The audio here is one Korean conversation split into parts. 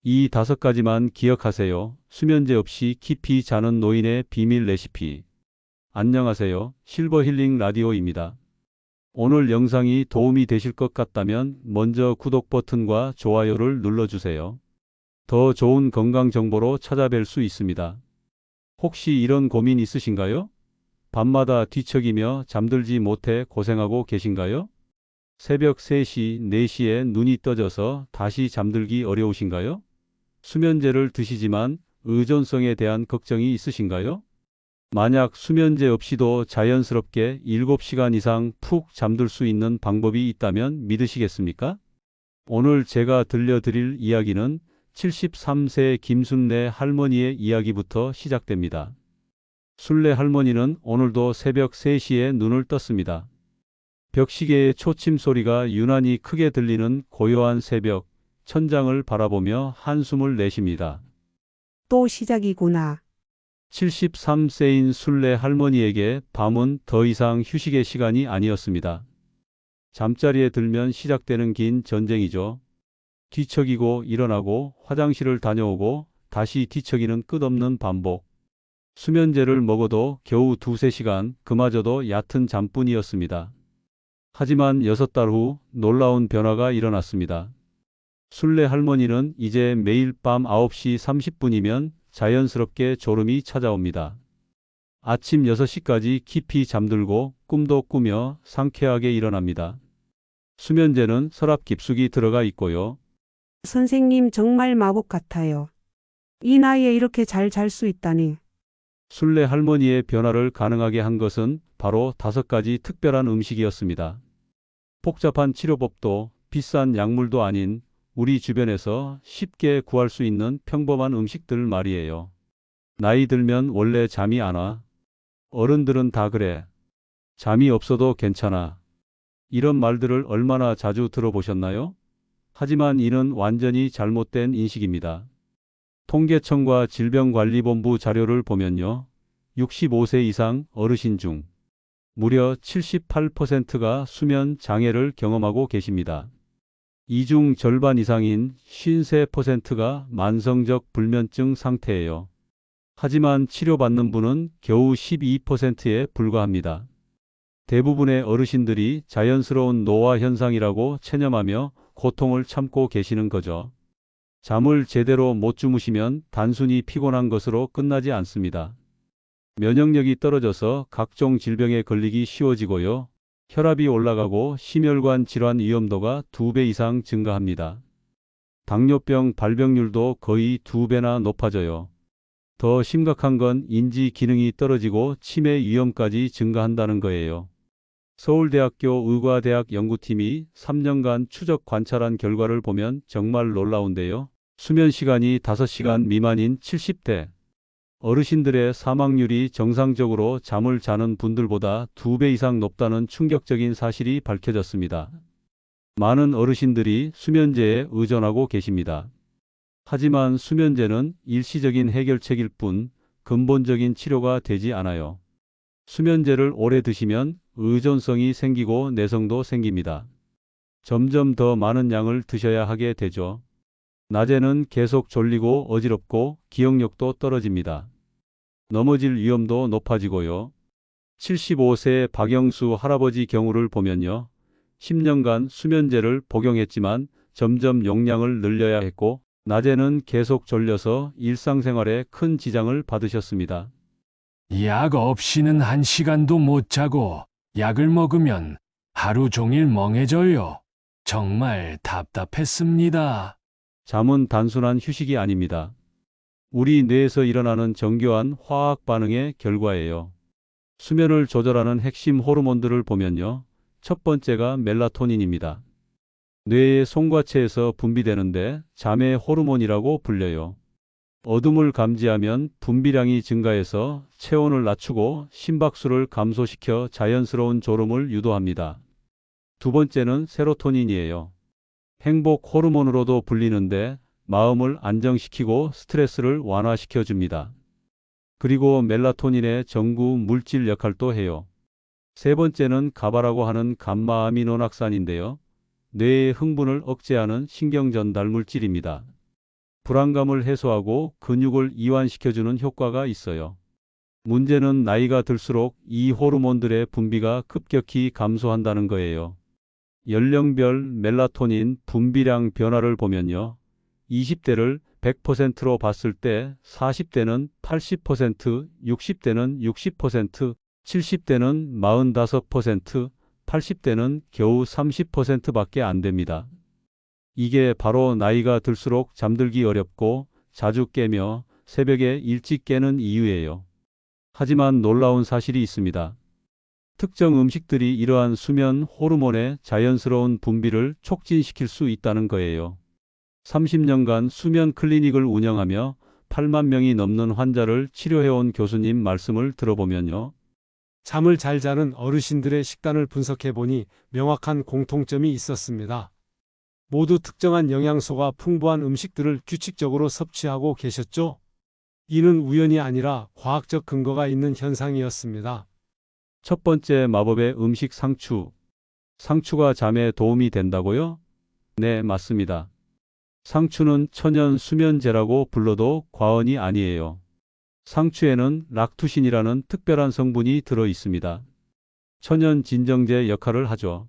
이 5가지만 기억하세요. 수면제 없이 깊이 자는 노인의 비밀 레시피. 안녕하세요. 실버힐링 라디오입니다. 오늘 영상이 도움이 되실 것 같다면 먼저 구독 버튼과 좋아요를 눌러주세요. 더 좋은 건강 정보로 찾아뵐 수 있습니다. 혹시 이런 고민 있으신가요? 밤마다 뒤척이며 잠들지 못해 고생하고 계신가요? 새벽 3시, 4시에 눈이 떠져서 다시 잠들기 어려우신가요? 수면제를 드시지만 의존성에 대한 걱정이 있으신가요? 만약 수면제 없이도 자연스럽게 7시간 이상 푹 잠들 수 있는 방법이 있다면 믿으시겠습니까? 오늘 제가 들려드릴 이야기는 73세 김순례 할머니의 이야기부터 시작됩니다. 순례 할머니는 오늘도 새벽 3시에 눈을 떴습니다. 벽시계의 초침 소리가 유난히 크게 들리는 고요한 새벽, 천장을 바라보며 한숨을 내쉽니다. 또 시작이구나. 73세인 순례 할머니에게 밤은 더 이상 휴식의 시간이 아니었습니다. 잠자리에 들면 시작되는 긴 전쟁이죠. 뒤척이고 일어나고 화장실을 다녀오고 다시 뒤척이는 끝없는 반복. 수면제를 먹어도 겨우 2~3시간, 그마저도 얕은 잠뿐이었습니다. 하지만 6달 후 놀라운 변화가 일어났습니다. 순례 할머니는 이제 매일 밤 9시 30분이면 자연스럽게 졸음이 찾아옵니다. 아침 6시까지 깊이 잠들고 꿈도 꾸며 상쾌하게 일어납니다. 수면제는 서랍 깊숙이 들어가 있고요. 선생님 정말 마법 같아요. 이 나이에 이렇게 잘 잘 수 있다니. 순례 할머니의 변화를 가능하게 한 것은 바로 5가지 특별한 음식이었습니다. 복잡한 치료법도 비싼 약물도 아닌 우리 주변에서 쉽게 구할 수 있는 평범한 음식들 말이에요. 나이 들면 원래 잠이 안 와. 어른들은 다 그래. 잠이 없어도 괜찮아. 이런 말들을 얼마나 자주 들어보셨나요? 하지만 이는 완전히 잘못된 인식입니다. 통계청과 질병관리본부 자료를 보면요. 65세 이상 어르신 중 무려 78%가 수면 장애를 경험하고 계십니다. 이 중 절반 이상인 53%가 만성적 불면증 상태예요. 하지만 치료받는 분은 겨우 12%에 불과합니다. 대부분의 어르신들이 자연스러운 노화 현상이라고 체념하며 고통을 참고 계시는 거죠. 잠을 제대로 못 주무시면 단순히 피곤한 것으로 끝나지 않습니다. 면역력이 떨어져서 각종 질병에 걸리기 쉬워지고요. 혈압이 올라가고 심혈관 질환 위험도가 2배 이상 증가합니다. 당뇨병 발병률도 거의 2배나 높아져요. 더 심각한 건 인지 기능이 떨어지고 치매 위험까지 증가한다는 거예요. 서울대학교 의과대학 연구팀이 3년간 추적 관찰한 결과를 보면 정말 놀라운데요. 수면 시간이 5시간 미만인 70대 어르신들의 사망률이 정상적으로 잠을 자는 분들보다 2배 이상 높다는 충격적인 사실이 밝혀졌습니다. 많은 어르신들이 수면제에 의존하고 계십니다. 하지만 수면제는 일시적인 해결책일 뿐 근본적인 치료가 되지 않아요. 수면제를 오래 드시면 의존성이 생기고 내성도 생깁니다. 점점 더 많은 양을 드셔야 하게 되죠. 낮에는 계속 졸리고 어지럽고 기억력도 떨어집니다. 넘어질 위험도 높아지고요. 75세 박영수 할아버지 경우를 보면요. 10년간 수면제를 복용했지만 점점 용량을 늘려야 했고 낮에는 계속 졸려서 일상생활에 큰 지장을 받으셨습니다. 약 없이는 1시간도 못 자고 약을 먹으면 하루 종일 멍해져요. 정말 답답했습니다. 잠은 단순한 휴식이 아닙니다. 우리 뇌에서 일어나는 정교한 화학 반응의 결과예요. 수면을 조절하는 핵심 호르몬들을 보면요. 첫 번째가 멜라토닌입니다. 뇌의 송과체에서 분비되는데 잠의 호르몬이라고 불려요. 어둠을 감지하면 분비량이 증가해서 체온을 낮추고 심박수를 감소시켜 자연스러운 졸음을 유도합니다. 두 번째는 세로토닌이에요. 행복 호르몬으로도 불리는데 마음을 안정시키고 스트레스를 완화시켜 줍니다. 그리고 멜라토닌의 전구 물질 역할도 해요. 세 번째는 가바라고 하는 감마아미노낙산인데요. 뇌의 흥분을 억제하는 신경 전달 물질입니다. 불안감을 해소하고 근육을 이완시켜주는 효과가 있어요. 문제는 나이가 들수록 이 호르몬들의 분비가 급격히 감소한다는 거예요. 연령별 멜라토닌 분비량 변화를 보면요. 20대를 100%로 봤을 때 40대는 80%, 60대는 60%, 70대는 45%, 80대는 겨우 30%밖에 안 됩니다. 이게 바로 나이가 들수록 잠들기 어렵고 자주 깨며 새벽에 일찍 깨는 이유예요. 하지만 놀라운 사실이 있습니다. 특정 음식들이 이러한 수면 호르몬의 자연스러운 분비를 촉진시킬 수 있다는 거예요. 30년간 수면 클리닉을 운영하며 8만 명이 넘는 환자를 치료해온 교수님 말씀을 들어보면요. 잠을 잘 자는 어르신들의 식단을 분석해보니 명확한 공통점이 있었습니다. 모두 특정한 영양소가 풍부한 음식들을 규칙적으로 섭취하고 계셨죠? 이는 우연이 아니라 과학적 근거가 있는 현상이었습니다. 첫 번째 마법의 음식 상추. 상추가 잠에 도움이 된다고요? 네, 맞습니다. 상추는 천연 수면제라고 불러도 과언이 아니에요. 상추에는 락투신이라는 특별한 성분이 들어 있습니다. 천연 진정제 역할을 하죠.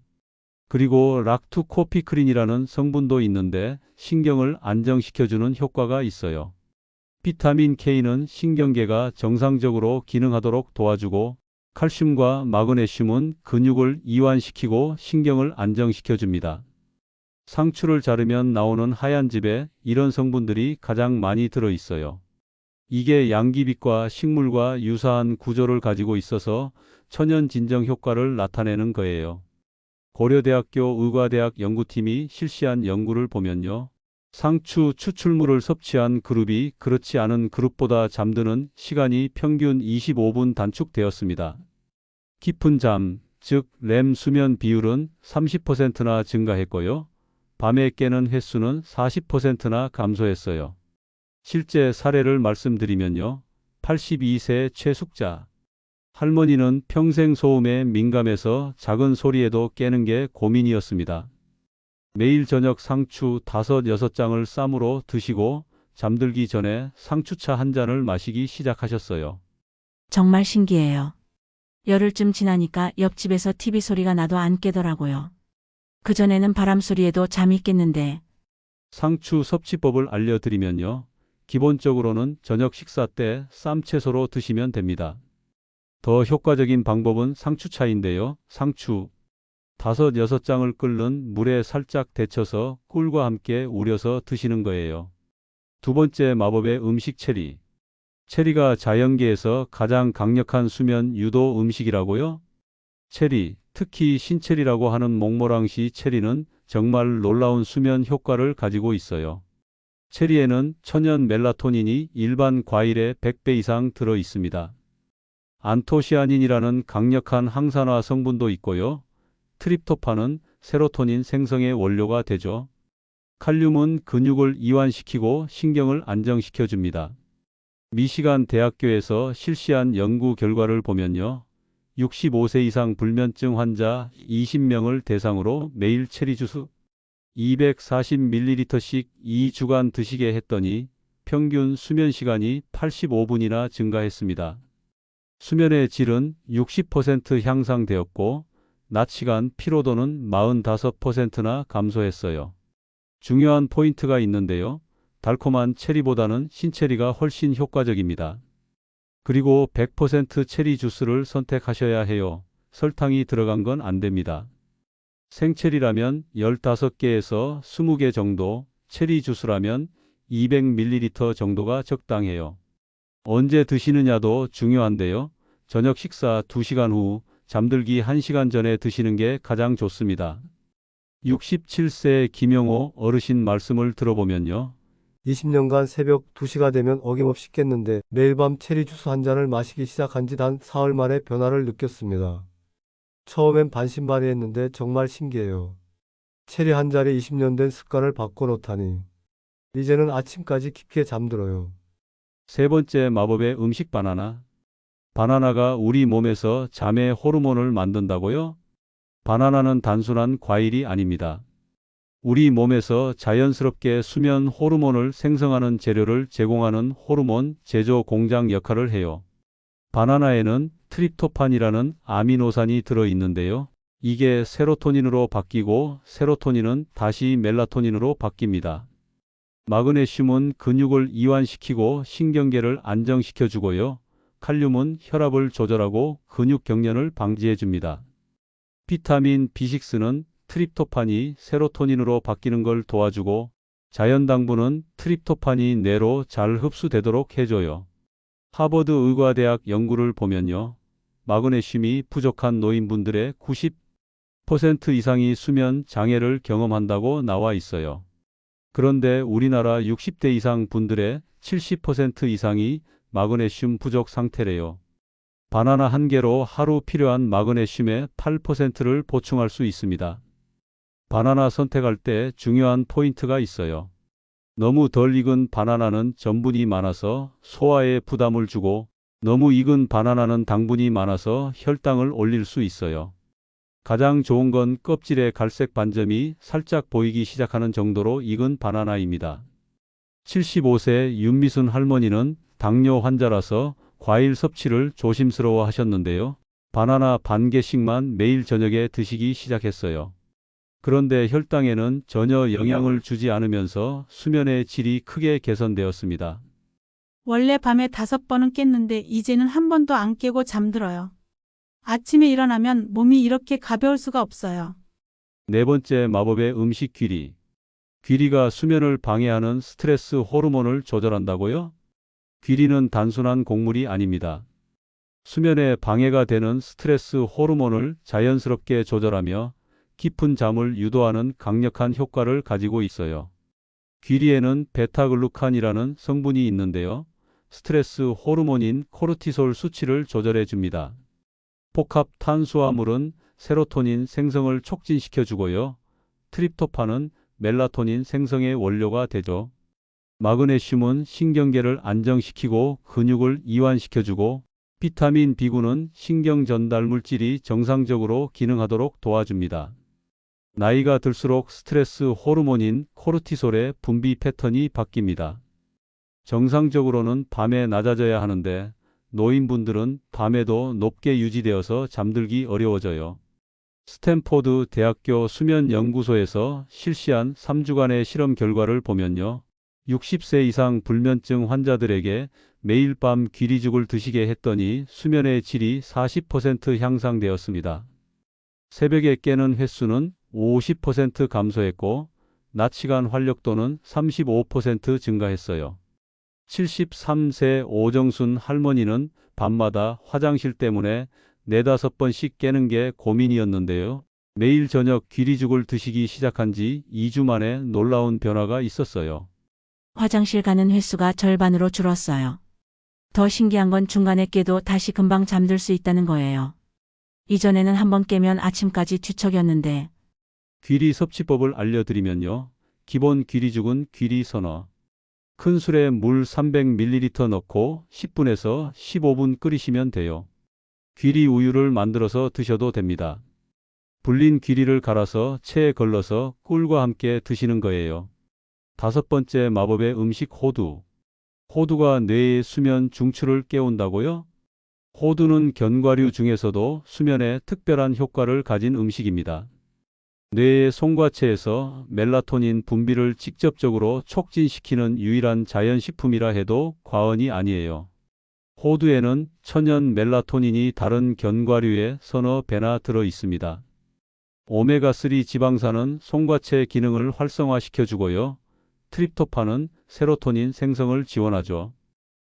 그리고 락투코피크린이라는 성분도 있는데 신경을 안정시켜주는 효과가 있어요. 비타민 K는 신경계가 정상적으로 기능하도록 도와주고 칼슘과 마그네슘은 근육을 이완시키고 신경을 안정시켜줍니다. 상추를 자르면 나오는 하얀 즙에 이런 성분들이 가장 많이 들어 있어요. 이게 양귀빛과 식물과 유사한 구조를 가지고 있어서 천연 진정 효과를 나타내는 거예요. 고려대학교 의과대학 연구팀이 실시한 연구를 보면요. 상추 추출물을 섭취한 그룹이 그렇지 않은 그룹보다 잠드는 시간이 평균 25분 단축되었습니다. 깊은 잠, 즉 렘 수면 비율은 30%나 증가했고요. 밤에 깨는 횟수는 40%나 감소했어요. 실제 사례를 말씀드리면요. 82세 최숙자. 할머니는 평생 소음에 민감해서 작은 소리에도 깨는 게 고민이었습니다. 매일 저녁 상추 5, 6장을 쌈으로 드시고 잠들기 전에 상추차 한 잔을 마시기 시작하셨어요. 정말 신기해요. 열흘쯤 지나니까 옆집에서 TV 소리가 나도 안 깨더라고요. 그전에는 바람 소리에도 잠이 깼는데 상추 섭취법을 알려드리면요. 기본적으로는 저녁 식사 때 쌈 채소로 드시면 됩니다. 더 효과적인 방법은 상추차인데요. 상추 5, 6장을 끓는 물에 살짝 데쳐서 꿀과 함께 우려서 드시는 거예요. 두 번째 마법의 음식 체리. 체리가 자연계에서 가장 강력한 수면 유도 음식이라고요? 체리, 특히 신체리라고 하는 몽모랑씨 체리는 정말 놀라운 수면 효과를 가지고 있어요. 체리에는 천연 멜라토닌이 일반 과일의 100배 이상 들어 있습니다. 안토시아닌이라는 강력한 항산화 성분도 있고요. 트립토판은 세로토닌 생성의 원료가 되죠. 칼륨은 근육을 이완시키고 신경을 안정시켜줍니다. 미시간 대학교에서 실시한 연구 결과를 보면요. 65세 이상 불면증 환자 20명을 대상으로 매일 체리 주스 240ml씩 2주간 드시게 했더니 평균 수면 시간이 85분이나 증가했습니다. 수면의 질은 60% 향상되었고 낮 시간 피로도는 45%나 감소했어요. 중요한 포인트가 있는데요. 달콤한 체리보다는 신체리가 훨씬 효과적입니다. 그리고 100% 체리 주스를 선택하셔야 해요. 설탕이 들어간 건 안 됩니다. 생체리라면 15개에서 20개 정도, 체리 주스라면 200ml 정도가 적당해요. 언제 드시느냐도 중요한데요. 저녁 식사 2시간 후, 잠들기 1시간 전에 드시는 게 가장 좋습니다. 67세 김영호 어르신 말씀을 들어보면요. 20년간 새벽 2시가 되면 어김없이 깼는데 매일 밤 체리 주스 한 잔을 마시기 시작한 지 단 사흘 만에 변화를 느꼈습니다. 처음엔 반신반의했는데 정말 신기해요. 체리 한 잔에 20년 된 습관을 바꿔놓다니. 이제는 아침까지 깊게 잠들어요. 세 번째 마법의 음식 바나나. 바나나가 우리 몸에서 잠의 호르몬을 만든다고요? 바나나는 단순한 과일이 아닙니다. 우리 몸에서 자연스럽게 수면 호르몬을 생성하는 재료를 제공하는 호르몬 제조 공장 역할을 해요. 바나나에는 트립토판이라는 아미노산이 들어 있는데요. 이게 세로토닌으로 바뀌고 세로토닌은 다시 멜라토닌으로 바뀝니다. 마그네슘은 근육을 이완시키고 신경계를 안정시켜 주고요. 칼륨은 혈압을 조절하고 근육 경련을 방지해 줍니다. 비타민 B6는 트립토판이 세로토닌으로 바뀌는 걸 도와주고 자연당분은 트립토판이 뇌로 잘 흡수되도록 해줘요. 하버드 의과대학 연구를 보면요. 마그네슘이 부족한 노인분들의 90% 이상이 수면 장애를 경험한다고 나와 있어요. 그런데 우리나라 60대 이상 분들의 70% 이상이 마그네슘 부족 상태래요. 바나나 한 개로 하루 필요한 마그네슘의 8%를 보충할 수 있습니다. 바나나 선택할 때 중요한 포인트가 있어요. 너무 덜 익은 바나나는 전분이 많아서 소화에 부담을 주고 너무 익은 바나나는 당분이 많아서 혈당을 올릴 수 있어요. 가장 좋은 건 껍질의 갈색 반점이 살짝 보이기 시작하는 정도로 익은 바나나입니다. 75세 윤미순 할머니는 당뇨 환자라서 과일 섭취를 조심스러워 하셨는데요. 바나나 반 개씩만 매일 저녁에 드시기 시작했어요. 그런데 혈당에는 전혀 영향을 주지 않으면서 수면의 질이 크게 개선되었습니다. 원래 밤에 5번은 깼는데 이제는 한 번도 안 깨고 잠들어요. 아침에 일어나면 몸이 이렇게 가벼울 수가 없어요. 네 번째 마법의 음식 귀리. 귀리가 수면을 방해하는 스트레스 호르몬을 조절한다고요? 귀리는 단순한 곡물이 아닙니다. 수면에 방해가 되는 스트레스 호르몬을 자연스럽게 조절하며 깊은 잠을 유도하는 강력한 효과를 가지고 있어요. 귀리에는 베타글루칸이라는 성분이 있는데요. 스트레스 호르몬인 코르티솔 수치를 조절해 줍니다. 복합 탄수화물은 세로토닌 생성을 촉진시켜 주고요. 트립토판은 멜라토닌 생성의 원료가 되죠. 마그네슘은 신경계를 안정시키고 근육을 이완시켜 주고 비타민 B군은 신경 전달 물질이 정상적으로 기능하도록 도와줍니다. 나이가 들수록 스트레스 호르몬인 코르티솔의 분비 패턴이 바뀝니다. 정상적으로는 밤에 낮아져야 하는데 노인분들은 밤에도 높게 유지되어서 잠들기 어려워져요. 스탠포드 대학교 수면연구소에서 실시한 3주간의 실험 결과를 보면요. 60세 이상 불면증 환자들에게 매일 밤 귀리죽을 드시게 했더니 수면의 질이 40% 향상되었습니다. 새벽에 깨는 횟수는 50% 감소했고 낮 시간 활력도는 35% 증가했어요. 73세 오정순 할머니는 밤마다 화장실 때문에 4-5번씩 깨는 게 고민이었는데요. 매일 저녁 귀리죽을 드시기 시작한 지 2주 만에 놀라운 변화가 있었어요. 화장실 가는 횟수가 절반으로 줄었어요. 더 신기한 건 중간에 깨도 다시 금방 잠들 수 있다는 거예요. 이전에는 한번 깨면 아침까지 뒤척였는데 귀리 섭취법을 알려드리면요. 기본 귀리죽은 귀리 선어. 큰 술에 물 300ml 넣고 10분에서 15분 끓이시면 돼요. 귀리 우유를 만들어서 드셔도 됩니다. 불린 귀리를 갈아서 체에 걸러서 꿀과 함께 드시는 거예요. 5번째 마법의 음식 호두. 호두가 뇌의 수면 중추를 깨운다고요? 호두는 견과류 중에서도 수면에 특별한 효과를 가진 음식입니다. 뇌의 송과체에서 멜라토닌 분비를 직접적으로 촉진시키는 유일한 자연식품이라 해도 과언이 아니에요. 호두에는 천연 멜라토닌이 다른 견과류에 서너 배나 들어 있습니다. 오메가3 지방산은 송과체 기능을 활성화시켜 주고요. 트립토판은 세로토닌 생성을 지원하죠.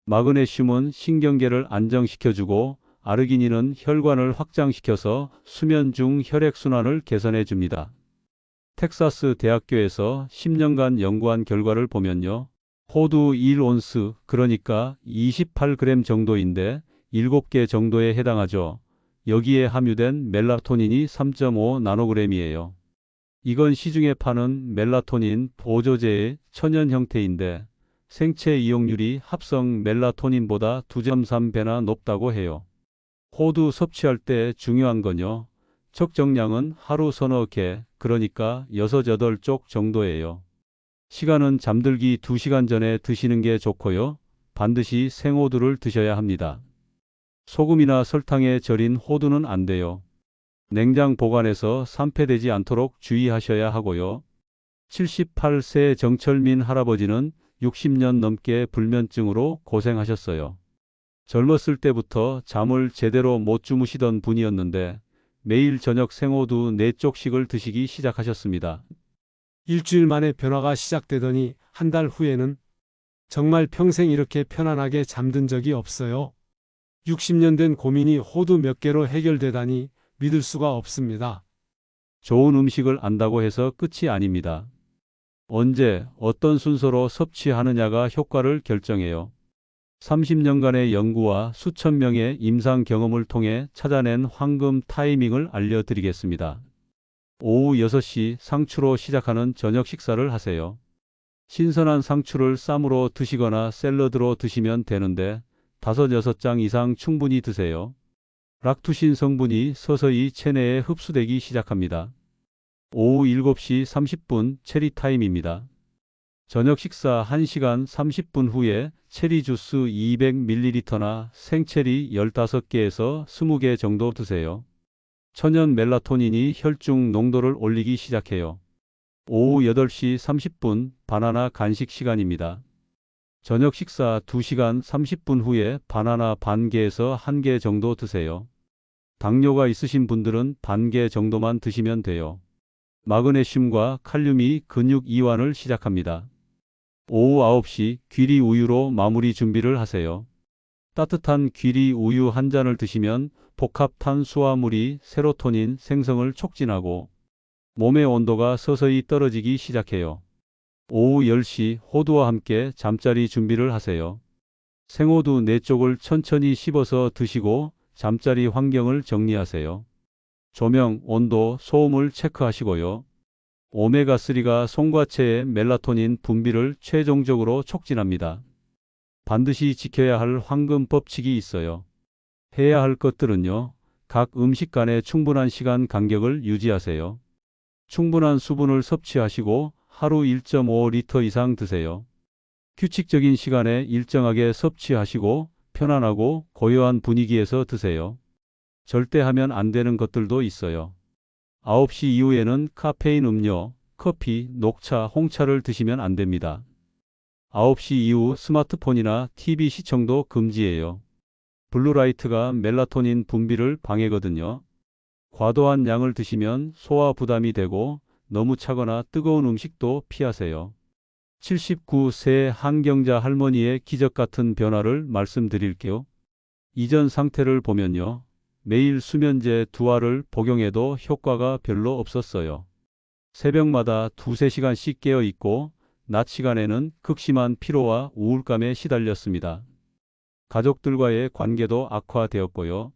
마그네슘은 신경계를 안정시켜 주고 아르기닌은 혈관을 확장시켜서 수면 중 혈액순환을 개선해 줍니다. 텍사스 대학교에서 10년간 연구한 결과를 보면요. 호두 1온스, 그러니까 28g 정도인데 7개 정도에 해당하죠. 여기에 함유된 멜라토닌이 3.5 나노그램이에요. 이건 시중에 파는 멜라토닌 보조제의 천연 형태인데 생체 이용률이 합성 멜라토닌보다 2.3배나 높다고 해요. 호두 섭취할 때 중요한 건요. 적정량은 하루 서너 개, 그러니까 6, 8쪽 정도예요. 시간은 잠들기 2시간 전에 드시는 게 좋고요. 반드시 생호두를 드셔야 합니다. 소금이나 설탕에 절인 호두는 안 돼요. 냉장 보관해서 산패되지 않도록 주의하셔야 하고요. 78세 정철민 할아버지는 60년 넘게 불면증으로 고생하셨어요. 젊었을 때부터 잠을 제대로 못 주무시던 분이었는데 매일 저녁 생호두 4쪽씩을 드시기 시작하셨습니다. 일주일 만에 변화가 시작되더니 한 달 후에는 정말 평생 이렇게 편안하게 잠든 적이 없어요. 60년 된 고민이 호두 몇 개로 해결되다니 믿을 수가 없습니다. 좋은 음식을 안다고 해서 끝이 아닙니다. 언제, 어떤 순서로 섭취하느냐가 효과를 결정해요. 30년간의 연구와 수천 명의 임상 경험을 통해 찾아낸 황금 타이밍을 알려드리겠습니다. 오후 6시 상추로 시작하는 저녁 식사를 하세요. 신선한 상추를 쌈으로 드시거나 샐러드로 드시면 되는데 5, 6장 이상 충분히 드세요. 락투신 성분이 서서히 체내에 흡수되기 시작합니다. 오후 7시 30분 체리 타임입니다. 저녁 식사 1시간 30분 후에 체리 주스 200ml나 생체리 15개에서 20개 정도 드세요. 천연 멜라토닌이 혈중 농도를 올리기 시작해요. 오후 8시 30분 바나나 간식 시간입니다. 저녁 식사 2시간 30분 후에 바나나 반 개에서 1개 정도 드세요. 당뇨가 있으신 분들은 반 개 정도만 드시면 돼요. 마그네슘과 칼륨이 근육 이완을 시작합니다. 오후 9시 귀리 우유로 마무리 준비를 하세요. 따뜻한 귀리 우유 한 잔을 드시면 복합 탄수화물이 세로토닌 생성을 촉진하고 몸의 온도가 서서히 떨어지기 시작해요. 오후 10시 호두와 함께 잠자리 준비를 하세요. 생호두 4쪽을 천천히 씹어서 드시고 잠자리 환경을 정리하세요. 조명, 온도, 소음을 체크하시고요. 오메가3가 송과체의 멜라토닌 분비를 최종적으로 촉진합니다. 반드시 지켜야 할 황금 법칙이 있어요. 해야 할 것들은요. 각 음식 간에 충분한 시간 간격을 유지하세요. 충분한 수분을 섭취하시고 하루 1.5리터 이상 드세요. 규칙적인 시간에 일정하게 섭취하시고 편안하고 고요한 분위기에서 드세요. 절대 하면 안 되는 것들도 있어요. 9시 이후에는 카페인 음료, 커피, 녹차, 홍차를 드시면 안 됩니다. 9시 이후 스마트폰이나 TV 시청도 금지예요. 블루라이트가 멜라토닌 분비를 방해거든요. 과도한 양을 드시면 소화 부담이 되고 너무 차거나 뜨거운 음식도 피하세요. 79세 한경자 할머니의 기적 같은 변화를 말씀드릴게요. 이전 상태를 보면요. 매일 수면제 2알을 복용해도 효과가 별로 없었어요. 새벽마다 2~3시간씩 깨어 있고 낮 시간에는 극심한 피로와 우울감에 시달렸습니다. 가족들과의 관계도 악화되었고요.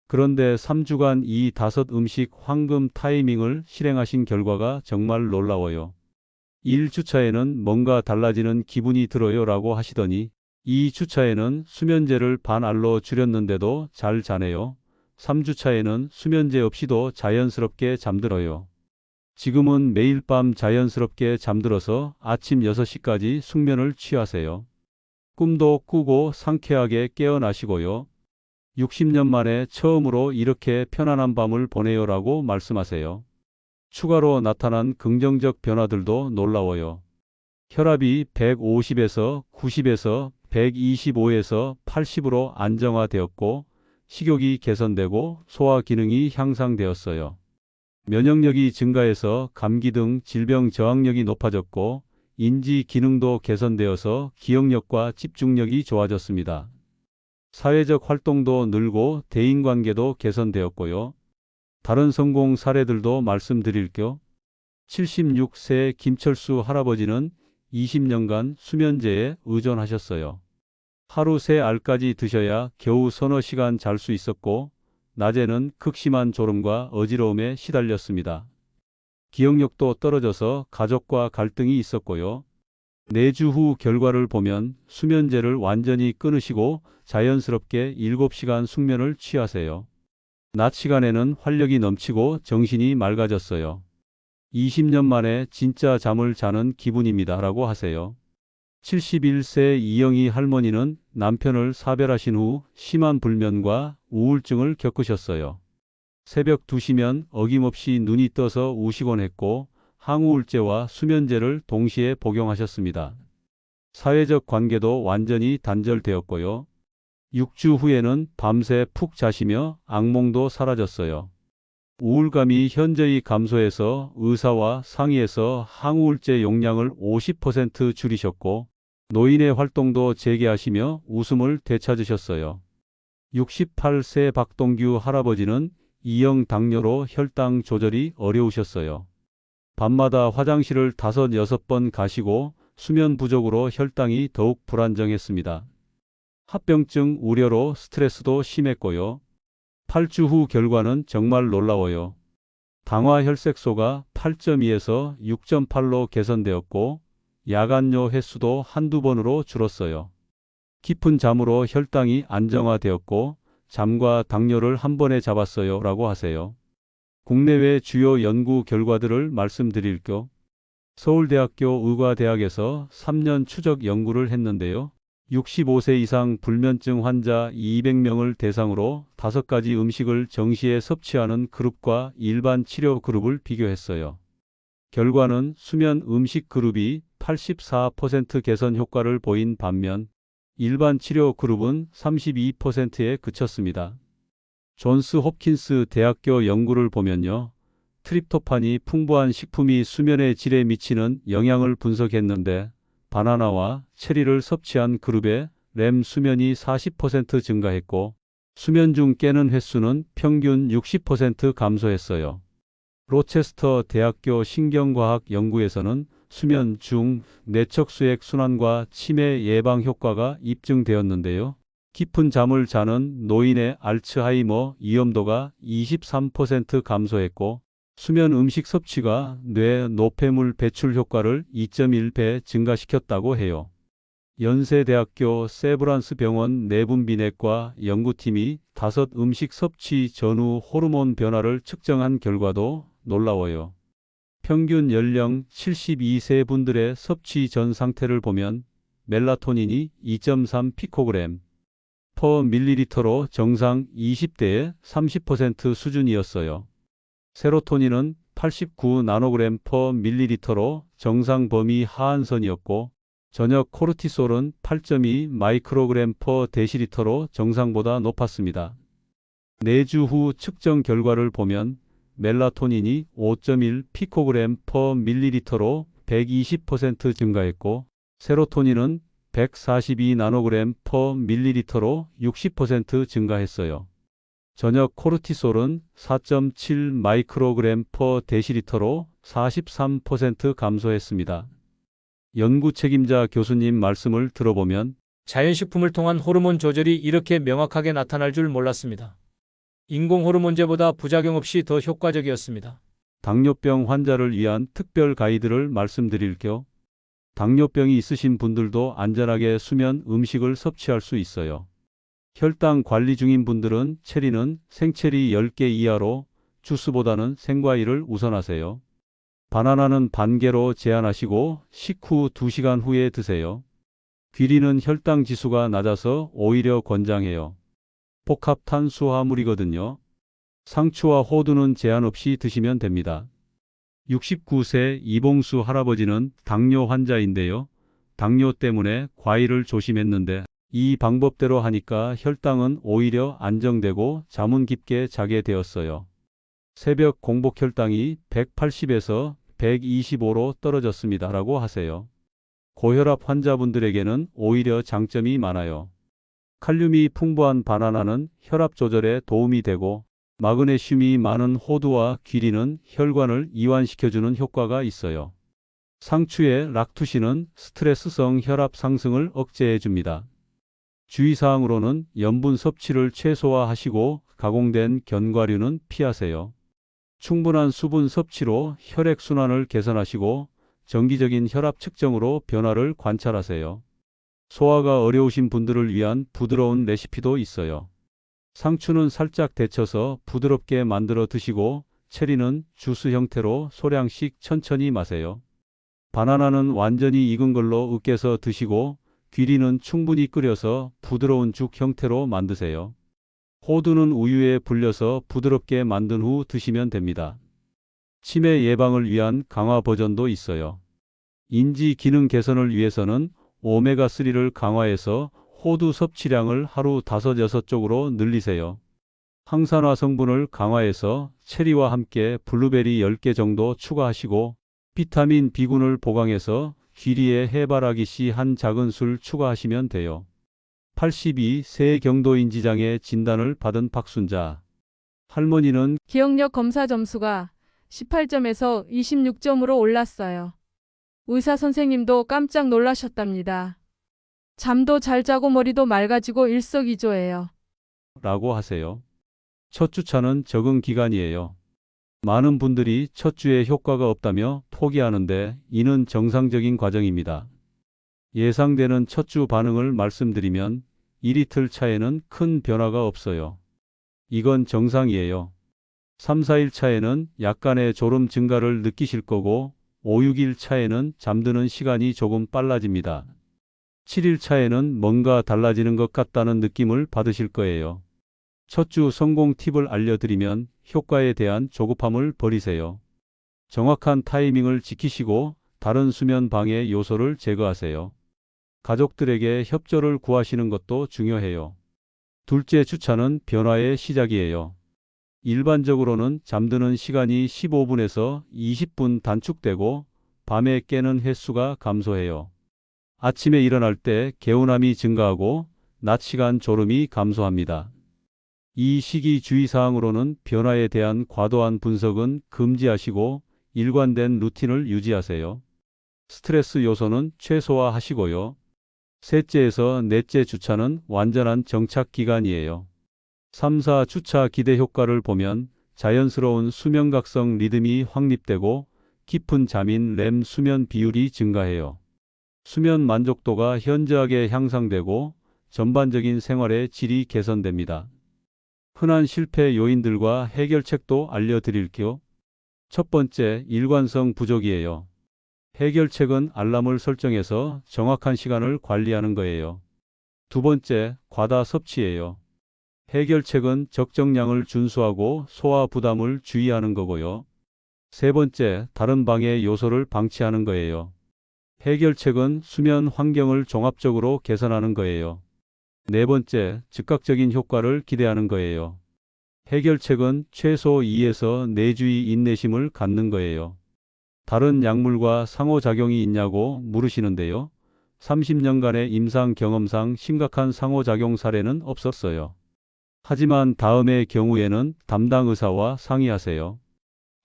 그런데 3주간 이 5음식 황금 타이밍을 실행하신 결과가 정말 놀라워요. 1주차에는 뭔가 달라지는 기분이 들어요 라고 하시더니 2주차에는 수면제를 반알로 줄였는데도 잘 자네요. 3주차에는 수면제 없이도 자연스럽게 잠들어요. 지금은 매일 밤 자연스럽게 잠들어서 아침 6시까지 숙면을 취하세요. 꿈도 꾸고 상쾌하게 깨어나시고요. 60년 만에 처음으로 이렇게 편안한 밤을 보내요 라고 말씀하세요. 추가로 나타난 긍정적 변화들도 놀라워요. 혈압이 150에서 90에서 125에서 80으로 안정화되었고 식욕이 개선되고 소화 기능이 향상되었어요. 면역력이 증가해서 감기 등 질병 저항력이 높아졌고 인지 기능도 개선되어서 기억력과 집중력이 좋아졌습니다. 사회적 활동도 늘고 대인관계도 개선되었고요. 다른 성공 사례들도 말씀드릴게요. 76세 김철수 할아버지는 20년간 수면제에 의존하셨어요. 하루 3알까지 드셔야 겨우 서너 시간 잘 수 있었고 낮에는 극심한 졸음과 어지러움에 시달렸습니다. 기억력도 떨어져서 가족과 갈등이 있었고요. 4주 후 결과를 보면 수면제를 완전히 끊으시고 자연스럽게 7시간 숙면을 취하세요. 낮 시간에는 활력이 넘치고 정신이 맑아졌어요. 20년 만에 진짜 잠을 자는 기분입니다. 라고 하세요. 71세 이영희 할머니는 남편을 사별하신 후 심한 불면과 우울증을 겪으셨어요. 새벽 2시면 어김없이 눈이 떠서 우시곤 했고 항우울제와 수면제를 동시에 복용하셨습니다. 사회적 관계도 완전히 단절되었고요. 6주 후에는 밤새 푹 자시며 악몽도 사라졌어요. 우울감이 현저히 감소해서 의사와 상의해서 항우울제 용량을 50% 줄이셨고 노인의 활동도 재개하시며 웃음을 되찾으셨어요. 68세 박동규 할아버지는 이형 당뇨로 혈당 조절이 어려우셨어요. 밤마다 화장실을 5, 6번 가시고 수면 부족으로 혈당이 더욱 불안정했습니다. 합병증 우려로 스트레스도 심했고요. 8주 후 결과는 정말 놀라워요. 당화 혈색소가 8.2에서 6.8로 개선되었고 야간요 횟수도 한두 번으로 줄었어요. 깊은 잠으로 혈당이 안정화되었고 잠과 당뇨를 한 번에 잡았어요. 라고 하세요. 국내외 주요 연구 결과들을 말씀드릴게요. 서울대학교 의과대학에서 3년 추적 연구를 했는데요. 65세 이상 불면증 환자 200명을 대상으로 5가지 음식을 정시에 섭취하는 그룹과 일반 치료 그룹을 비교했어요. 결과는 수면 음식 그룹이 84% 개선 효과를 보인 반면 일반 치료 그룹은 32%에 그쳤습니다. 존스 홉킨스 대학교 연구를 보면요. 트립토판이 풍부한 식품이 수면의 질에 미치는 영향을 분석했는데 바나나와 체리를 섭취한 그룹의 렘 수면이 40% 증가했고 수면 중 깨는 횟수는 평균 60% 감소했어요. 로체스터 대학교 신경과학 연구에서는 수면 중 뇌척수액 순환과 치매 예방 효과가 입증되었는데요. 깊은 잠을 자는 노인의 알츠하이머 위험도가 23% 감소했고 수면 음식 섭취가 뇌 노폐물 배출 효과를 2.1배 증가시켰다고 해요. 연세대학교 세브란스 병원 내분비내과 연구팀이 5 음식 섭취 전후 호르몬 변화를 측정한 결과도 놀라워요. 평균 연령 72세 분들의 섭취 전 상태를 보면 멜라토닌이 2.3 피코그램 per 밀리리터로 정상 20대의 30% 수준이었어요. 세로토닌은 89 나노그램 per 밀리리터로 정상 범위 하한선이었고 저녁 코르티솔은 8.2 마이크로그램 per 데시리터로 정상보다 높았습니다. 4주 후 측정 결과를 보면 멜라토닌이 5.1 피코그램 per 밀리리터로 120% 증가했고 세로토닌은 142 나노그램 per 밀리리터로 60% 증가했어요. 저녁 코르티솔은 4.7 마이크로그램 per 데시리터로 43% 감소했습니다. 연구 책임자 교수님 말씀을 들어보면 자연식품을 통한 호르몬 조절이 이렇게 명확하게 나타날 줄 몰랐습니다. 인공 호르몬제보다 부작용 없이 더 효과적이었습니다. 당뇨병 환자를 위한 특별 가이드를 말씀드릴게요. 당뇨병이 있으신 분들도 안전하게 수면 음식을 섭취할 수 있어요. 혈당 관리 중인 분들은 체리는 생체리 10개 이하로 주스보다는 생과일을 우선하세요. 바나나는 반개로 제한하시고 식후 2시간 후에 드세요. 귀리는 혈당 지수가 낮아서 오히려 권장해요. 복합 탄수화물이거든요. 상추와 호두는 제한 없이 드시면 됩니다. 69세 이봉수 할아버지는 당뇨 환자인데요. 당뇨 때문에 과일을 조심했는데 이 방법대로 하니까 혈당은 오히려 안정되고 잠은 깊게 자게 되었어요. 새벽 공복 혈당이 180에서 125로 떨어졌습니다. 라고 하세요. 고혈압 환자분들에게는 오히려 장점이 많아요. 칼륨이 풍부한 바나나는 혈압 조절에 도움이 되고 마그네슘이 많은 호두와 귀리는 혈관을 이완시켜주는 효과가 있어요. 상추의 락투신은 스트레스성 혈압 상승을 억제해줍니다. 주의사항으로는 염분 섭취를 최소화하시고 가공된 견과류는 피하세요. 충분한 수분 섭취로 혈액순환을 개선하시고 정기적인 혈압 측정으로 변화를 관찰하세요. 소화가 어려우신 분들을 위한 부드러운 레시피도 있어요. 상추는 살짝 데쳐서 부드럽게 만들어 드시고 체리는 주스 형태로 소량씩 천천히 마세요. 바나나는 완전히 익은 걸로 으깨서 드시고 귀리는 충분히 끓여서 부드러운 죽 형태로 만드세요. 호두는 우유에 불려서 부드럽게 만든 후 드시면 됩니다. 치매 예방을 위한 강화 버전도 있어요. 인지 기능 개선을 위해서는 오메가3를 강화해서 호두 섭취량을 하루 5-6쪽으로 늘리세요. 항산화 성분을 강화해서 체리와 함께 블루베리 10개 정도 추가하시고 비타민 B군을 보강해서 귀리에 해바라기 씨 한 작은 술 추가하시면 돼요. 82세 경도인지장애 진단을 받은 박순자. 할머니는 기억력 검사 점수가 18점에서 26점으로 올랐어요. 의사 선생님도 깜짝 놀라셨답니다. 잠도 잘 자고 머리도 맑아지고 일석이조예요. 라고 하세요. 첫 주차는 적응 기간이에요. 많은 분들이 첫 주에 효과가 없다며 포기하는데 이는 정상적인 과정입니다. 예상되는 첫 주 반응을 말씀드리면 1이틀 차에는 큰 변화가 없어요. 이건 정상이에요. 3-4일 차에는 약간의 졸음 증가를 느끼실 거고 5-6일 차에는 잠드는 시간이 조금 빨라집니다. 7일 차에는 뭔가 달라지는 것 같다는 느낌을 받으실 거예요. 첫 주 성공 팁을 알려드리면 효과에 대한 조급함을 버리세요. 정확한 타이밍을 지키시고 다른 수면 방해 요소를 제거하세요. 가족들에게 협조를 구하시는 것도 중요해요. 둘째 주차는 변화의 시작이에요. 일반적으로는 잠드는 시간이 15분에서 20분 단축되고 밤에 깨는 횟수가 감소해요. 아침에 일어날 때 개운함이 증가하고 낮 시간 졸음이 감소합니다. 이 시기 주의사항으로는 변화에 대한 과도한 분석은 금지하시고 일관된 루틴을 유지하세요. 스트레스 요소는 최소화하시고요. 셋째에서 넷째 주차는 완전한 정착 기간이에요. 3-4 주차 기대 효과를 보면 자연스러운 수면각성 리듬이 확립되고 깊은 잠인 렘 수면 비율이 증가해요. 수면 만족도가 현저하게 향상되고 전반적인 생활의 질이 개선됩니다. 흔한 실패 요인들과 해결책도 알려드릴게요. 첫 번째, 일관성 부족이에요. 해결책은 알람을 설정해서 정확한 시간을 관리하는 거예요. 두 번째, 과다 섭취예요. 해결책은 적정량을 준수하고 소화 부담을 주의하는 거고요. 세 번째, 다른 방해 요소를 방치하는 거예요. 해결책은 수면 환경을 종합적으로 개선하는 거예요. 네 번째, 즉각적인 효과를 기대하는 거예요. 해결책은 최소 2에서 4주의 인내심을 갖는 거예요. 다른 약물과 상호작용이 있냐고 물으시는데요. 30년간의 임상 경험상 심각한 상호작용 사례는 없었어요. 하지만 다음의 경우에는 담당 의사와 상의하세요.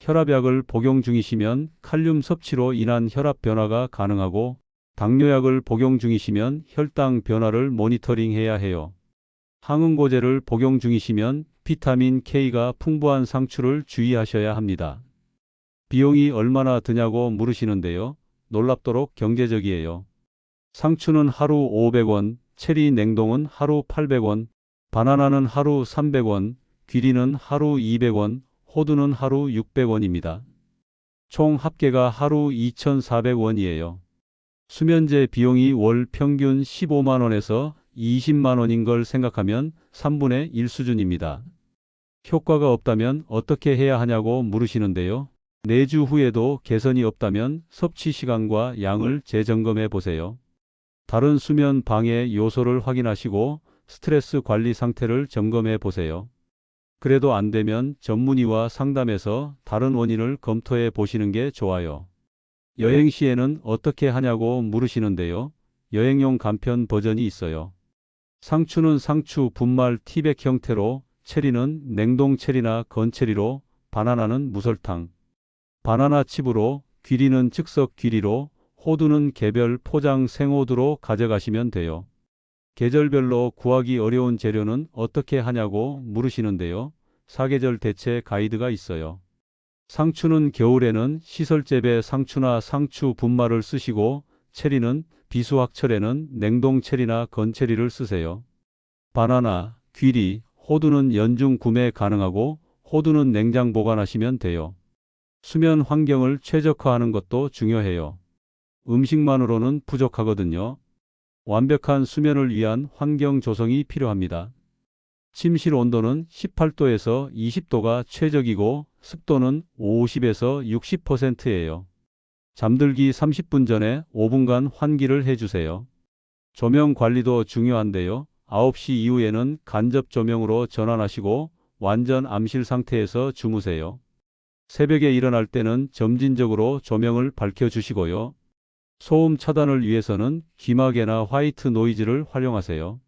혈압약을 복용 중이시면 칼륨 섭취로 인한 혈압 변화가 가능하고 당뇨약을 복용 중이시면 혈당 변화를 모니터링해야 해요. 항응고제를 복용 중이시면 비타민 K가 풍부한 상추를 주의하셔야 합니다. 비용이 얼마나 드냐고 물으시는데요. 놀랍도록 경제적이에요. 상추는 하루 500원, 체리 냉동은 하루 800원, 바나나는 하루 300원, 귀리는 하루 200원, 호두는 하루 600원입니다. 총 합계가 하루 2,400원이에요. 수면제 비용이 월 평균 15만 원에서 20만 원인 걸 생각하면 3분의 1 수준입니다. 효과가 없다면 어떻게 해야 하냐고 물으시는데요. 4주 후에도 개선이 없다면 섭취 시간과 양을 재점검해 보세요. 다른 수면 방해 요소를 확인하시고 스트레스 관리 상태를 점검해 보세요. 그래도 안 되면 전문의와 상담해서 다른 원인을 검토해 보시는 게 좋아요. 여행 시에는 어떻게 하냐고 물으시는데요. 여행용 간편 버전이 있어요. 상추는 상추 분말 티백 형태로, 체리는 냉동 체리나 건체리로, 바나나는 무설탕, 바나나 칩으로, 귀리는 즉석 귀리로, 호두는 개별 포장 생호두로 가져가시면 돼요. 계절별로 구하기 어려운 재료는 어떻게 하냐고 물으시는데요. 사계절 대체 가이드가 있어요. 상추는 겨울에는 시설재배 상추나 상추 분말을 쓰시고 체리는 비수확철에는 냉동 체리나 건체리를 쓰세요. 바나나, 귀리, 호두는 연중 구매 가능하고 호두는 냉장 보관하시면 돼요. 수면 환경을 최적화하는 것도 중요해요. 음식만으로는 부족하거든요. 완벽한 수면을 위한 환경 조성이 필요합니다. 침실 온도는 18도에서 20도가 최적이고 습도는 50에서 60%예요. 잠들기 30분 전에 5분간 환기를 해주세요. 조명 관리도 중요한데요. 9시 이후에는 간접 조명으로 전환하시고 완전 암실 상태에서 주무세요. 새벽에 일어날 때는 점진적으로 조명을 밝혀주시고요. 소음 차단을 위해서는 귀마개나 화이트 노이즈를 활용하세요.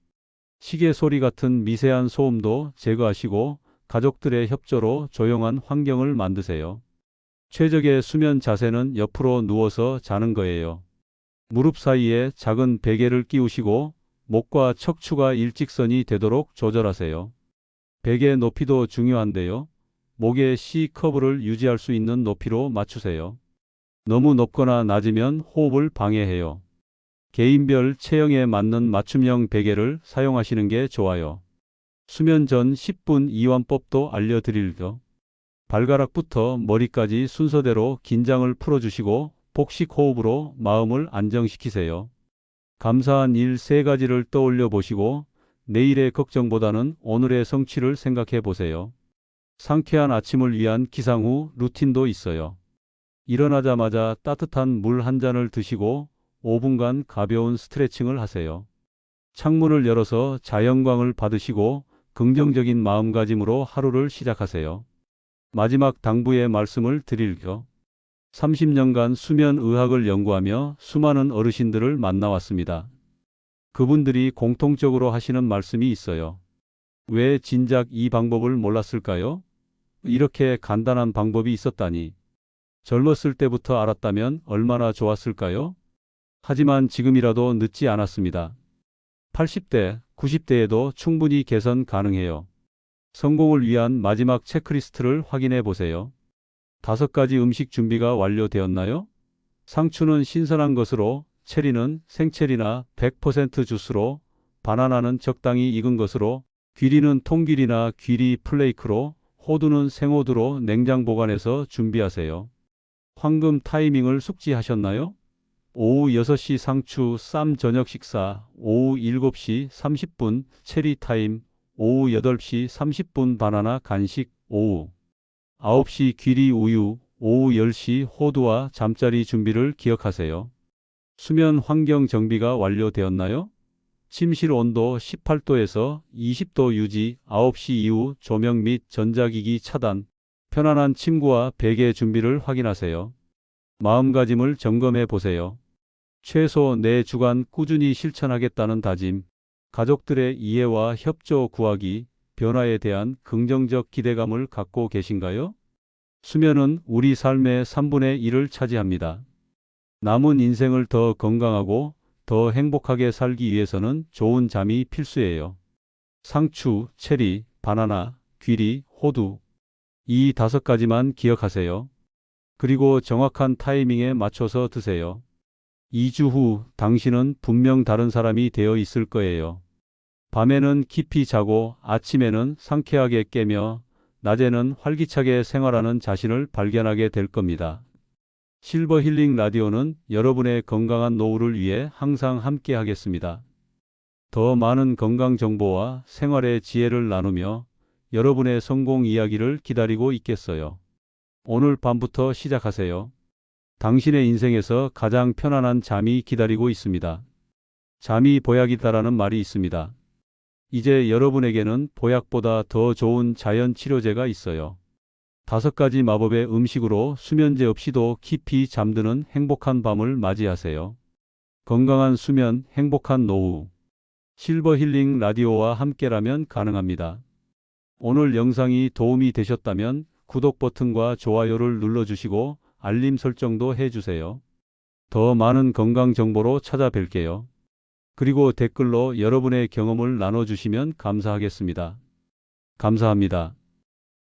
시계 소리 같은 미세한 소음도 제거하시고 가족들의 협조로 조용한 환경을 만드세요. 최적의 수면 자세는 옆으로 누워서 자는 거예요. 무릎 사이에 작은 베개를 끼우시고 목과 척추가 일직선이 되도록 조절하세요. 베개 높이도 중요한데요. 목의 C커브를 유지할 수 있는 높이로 맞추세요. 너무 높거나 낮으면 호흡을 방해해요. 개인별 체형에 맞는 맞춤형 베개를 사용하시는 게 좋아요. 수면 전 10분 이완법도 알려드릴게요. 발가락부터 머리까지 순서대로 긴장을 풀어주시고 복식 호흡으로 마음을 안정시키세요. 감사한 일 3가지를 떠올려 보시고 내일의 걱정보다는 오늘의 성취를 생각해 보세요. 상쾌한 아침을 위한 기상 후 루틴도 있어요. 일어나자마자 따뜻한 물 한 잔을 드시고 5분간 가벼운 스트레칭을 하세요. 창문을 열어서 자연광을 받으시고 긍정적인 마음가짐으로 하루를 시작하세요. 마지막 당부의 말씀을 드릴게요. 30년간 수면 의학을 연구하며 수많은 어르신들을 만나왔습니다. 그분들이 공통적으로 하시는 말씀이 있어요. 왜 진작 이 방법을 몰랐을까요? 이렇게 간단한 방법이 있었다니. 젊었을 때부터 알았다면 얼마나 좋았을까요? 하지만 지금이라도 늦지 않았습니다. 80대, 90대에도 충분히 개선 가능해요. 성공을 위한 마지막 체크리스트를 확인해 보세요. 5가지 음식 준비가 완료되었나요? 상추는 신선한 것으로, 체리는 생체리나 100% 주스로, 바나나는 적당히 익은 것으로, 귀리는 통귀리나 귀리 플레이크로, 호두는 생호두로 냉장 보관해서 준비하세요. 황금 타이밍을 숙지하셨나요? 오후 6시 상추 쌈 저녁 식사, 오후 7시 30분 체리 타임, 오후 8시 30분 바나나 간식, 오후 9시 귀리 우유, 오후 10시 호두와 잠자리 준비를 기억하세요. 수면 환경 정비가 완료되었나요? 침실 온도 18도에서 20도 유지, 9시 이후 조명 및 전자기기 차단, 편안한 침구와 베개 준비를 확인하세요. 마음가짐을 점검해 보세요. 최소 4주간 꾸준히 실천하겠다는 다짐, 가족들의 이해와 협조 구하기, 변화에 대한 긍정적 기대감을 갖고 계신가요? 수면은 우리 삶의 3분의 1을 차지합니다. 남은 인생을 더 건강하고 더 행복하게 살기 위해서는 좋은 잠이 필수예요. 상추, 체리, 바나나, 귀리, 호두. 이 5가지만 기억하세요. 그리고 정확한 타이밍에 맞춰서 드세요. 2주 후 당신은 분명 다른 사람이 되어 있을 거예요. 밤에는 깊이 자고 아침에는 상쾌하게 깨며 낮에는 활기차게 생활하는 자신을 발견하게 될 겁니다. 실버 힐링 라디오는 여러분의 건강한 노후를 위해 항상 함께 하겠습니다. 더 많은 건강 정보와 생활의 지혜를 나누며 여러분의 성공 이야기를 기다리고 있겠어요. 오늘 밤부터 시작하세요. 당신의 인생에서 가장 편안한 잠이 기다리고 있습니다. 잠이 보약이다라는 말이 있습니다. 이제 여러분에게는 보약보다 더 좋은 자연 치료제가 있어요. 5가지 마법의 음식으로 수면제 없이도 깊이 잠드는 행복한 밤을 맞이하세요. 건강한 수면, 행복한 노후. 실버 힐링 라디오와 함께라면 가능합니다. 오늘 영상이 도움이 되셨다면 구독 버튼과 좋아요를 눌러주시고 알림 설정도 해주세요. 더 많은 건강 정보로 찾아뵐게요. 그리고 댓글로 여러분의 경험을 나눠주시면 감사하겠습니다. 감사합니다.